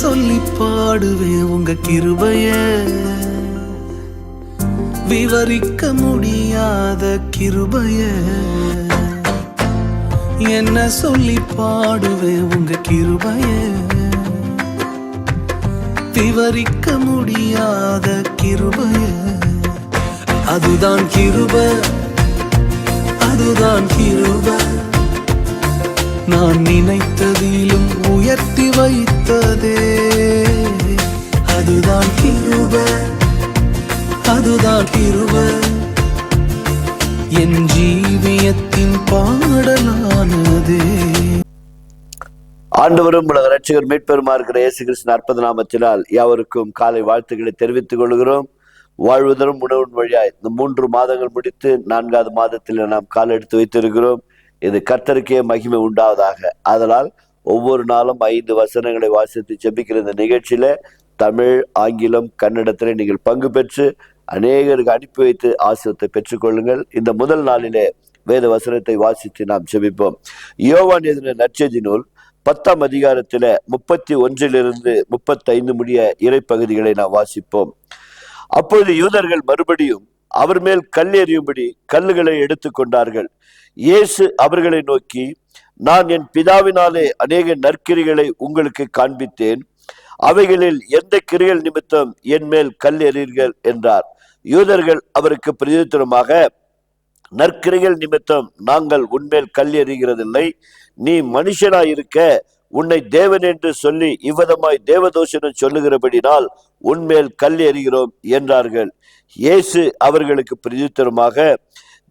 சொல்லி பாடுவேன் உங்க கிருபைய, விவரிக்க முடியாத கிருபைய. என்ன சொல்லி பாடுவேன் உங்க கிருபைய, விவரிக்க முடியாத கிருபைய. அதுதான் கிருபை, அதுதான் கிருபை, நான் நினைத்ததிலும் உயர்த்தி வைத்ததே. அதுதான் கிருபை, அதுதான் கிருபை, என் ஜீவியத்தின் பாடலானதே. ஆண்டவரும் உலக ரட்சகர் மீட்பெருமா இருக்கிற இயேசு கிறிஸ்துவின் அற்புத நாமத்தினால் யாவருக்கும் காலை வாழ்த்துக்களை தெரிவித்துக் கொள்கிறோம். வாழ்வதரும் உணவின் வழியாய் இந்த 3 மாதங்கள் முடித்து 4வது மாதத்தில் நாம் கால் எடுத்து வைத்திருக்கிறோம். இது கர்த்தருக்கே மகிமை உண்டாவதாக. அதனால் ஒவ்வொரு நாளும் 5 வசனங்களை வாசித்து ஜெபிக்கிற இந்த நிகழ்ச்சியில தமிழ், ஆங்கிலம், கன்னடத்திலே நீங்கள் பங்கு பெற்று அநேகருக்கு அனுப்பி வைத்து ஆசீர்வாதத்தை பெற்றுக்கொள்ளுங்கள். இந்த முதல் நாளிலே வேத வசனத்தை வாசித்து நாம் ஜெபிப்போம். யோவான் எழுதின நற்செய்தி நூல் 10ஆம் அதிகாரத்தில 31 - 35 முடிய இறைப்பகுதிகளை நாம் வாசிப்போம். அப்பொழுது யூதர்கள் மறுபடியும் அவர் மேல் கல் எறியும்படி கல்லுகளை எடுத்துக் கொண்டார்கள். இயேசு அவர்களை நோக்கி, நான் என் பிதாவினாலே அநேக நற்கிரிகளை உங்களுக்கு காண்பித்தேன், அவைகளில் எந்த கிரிகள் நிமித்தம் என் மேல் கல் எறியீர்கள் என்றார். யூதர்கள் அவருக்கு பிரதியுத்தரமாக, நற்கிரிகள் நிமித்தம் நாங்கள் உன்மேல் கல் எறிகிறதில்லை, நீ மனுஷனாயிருக்க உன்னை தேவன் என்று சொல்லி இவ்விதமாய் தேவதோஷனம் சொல்லுகிறபடினால் உன்மேல் கல் எறிகிறோம் என்றார்கள். இயேசு அவர்களுக்கு பிரதியுத்தரமாக,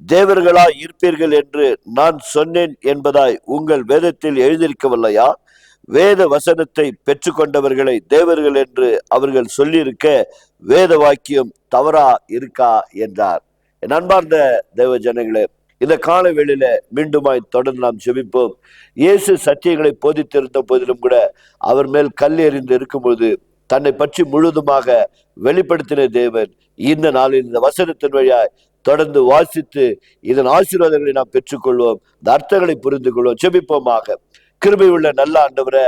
தேவர்களா இருப்பீர்கள் என்று நான் சொன்னேன் என்பதாய் உங்கள் வேதத்தில் எழுதியிருக்கவில்லையா? வேத வசனத்தை பெற்றுக்கொண்டவர்களை தேவர்கள் என்று அவர்கள் சொல்லியிருக்க வேத வாக்கியம் தவறா இருக்கா என்றார். என் அன்பார்ந்த தேவ ஜனங்களே, இந்த கால வேளையில மீண்டுமாய் தொடர்ந்து நாம் ஜெபிப்போம். இயேசு சத்தியங்களை போதித்திருந்த போதிலும் கூட அவர் மேல் கல் எறிந்து இருக்கும்போது தன்னை பற்றி முழுவதுமாக வெளிப்படுத்தின தேவன் இந்த நாளில் இந்த வசனத்தின் வழியாய் தொடர்ந்து வாசித்து இதன் ஆசீர்வாதங்களை நாம் பெற்றுக்கொள்வோம், இந்த அர்த்தங்களை புரிந்து கொள்வோம். ஜெபிப்போமாக. கிருபை உள்ள நல்ல ஆண்டவரே,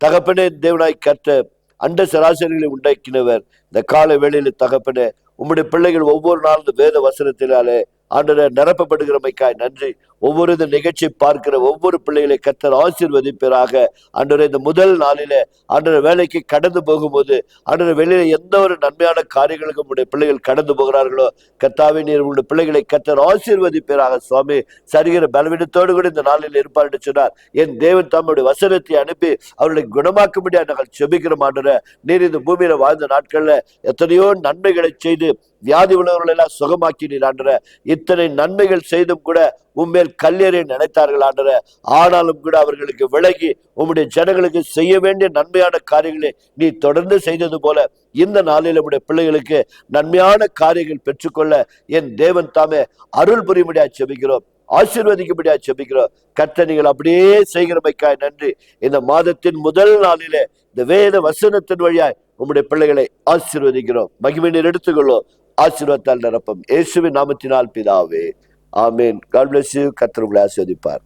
தகப்பனே, தேவனாய் கர்த்தர், அண்ட சராசரிகளை உண்டாக்கினவர், இந்த கால வேளையில தகப்பனே, உம்முடைய பிள்ளைகள் ஒவ்வொரு நாளும் வேத வசனத்தினாலே ஆண்டவரே நிரப்பப்படுகிறமைக்காய் நன்றி. ஒவ்வொரு இந்த நிகழ்ச்சியை பார்க்கிற ஒவ்வொரு பிள்ளைகளை கர்த்தர் ஆசீர்வதிப்பீராக. ஆண்டவரே, இந்த முதல் நாளிலே ஆண்டவரே வேலைக்கு கடந்து போகும்போது ஆண்டவரே வெளியில எந்த ஒரு நன்மையான காரியங்களுக்கு உங்களுடைய பிள்ளைகள் கடந்து போகிறார்களோ கர்த்தாவே, நீர் உங்களுடைய பிள்ளைகளை கர்த்தர் ஆசீர்வதிப்பீராக. சுவாமி, சரிகிற பலவீனத்தோடு கூட இந்த நாளில் இருப்பார் என்று சொன்னார். என் தேவன் தம்முடைய வசனத்தை அனுப்பி அவர்களை குணமாக்கும்படியா நாங்கள் செபிக்கிறோம். ஆண்டவரே, நீர் இந்த பூமியில வாழ்ந்த நாட்கள்ல எத்தனையோ நன்மைகளை செய்து வியாதி உள்ளவர்கள் எல்லாம் சுகமாக்கினீர். ஆண்டவரே, இத்தனை நன்மைகள் செய்தும் கூட உண்மையில் கல்லெறிய நினைத்தார்கள். ஆண்டவரே, ஆனாலும் கூட அவர்களுக்கு விலகி உம்முடைய ஜனங்களுக்கு செய்ய வேண்டிய நன்மையான காரியங்களை நீ தொடர்ந்து செய்தது போல இந்த நாளில் உம்முடைய பிள்ளைகளுக்கு நன்மையான காரியங்கள் பெற்றுக்கொள்ள என் தேவன் தாமே அருள் புரியும்படியா செபிக்கிறோம், ஆசீர்வதிக்கும்படியா செபிக்கிறோம். கர்த்தர், நீங்கள் அப்படியே செய்கிறமைக்காய் நன்றி. இந்த மாதத்தின் முதல் நாளிலே இந்த வேத வசனத்தின் வழியாய் உம்முடைய பிள்ளைகளை ஆசீர்வதிக்கிறோம். மகிமை நீர் எடுத்துக்கொள்ளும், ஆசீர்வாதத்தால் நிரப்பும். இயேசுவின் நாமத்தினால் பிதாவே, ஆமேன். God bless you. கர்த்தர் உங்களை ஆசீர்வதிப்பார்.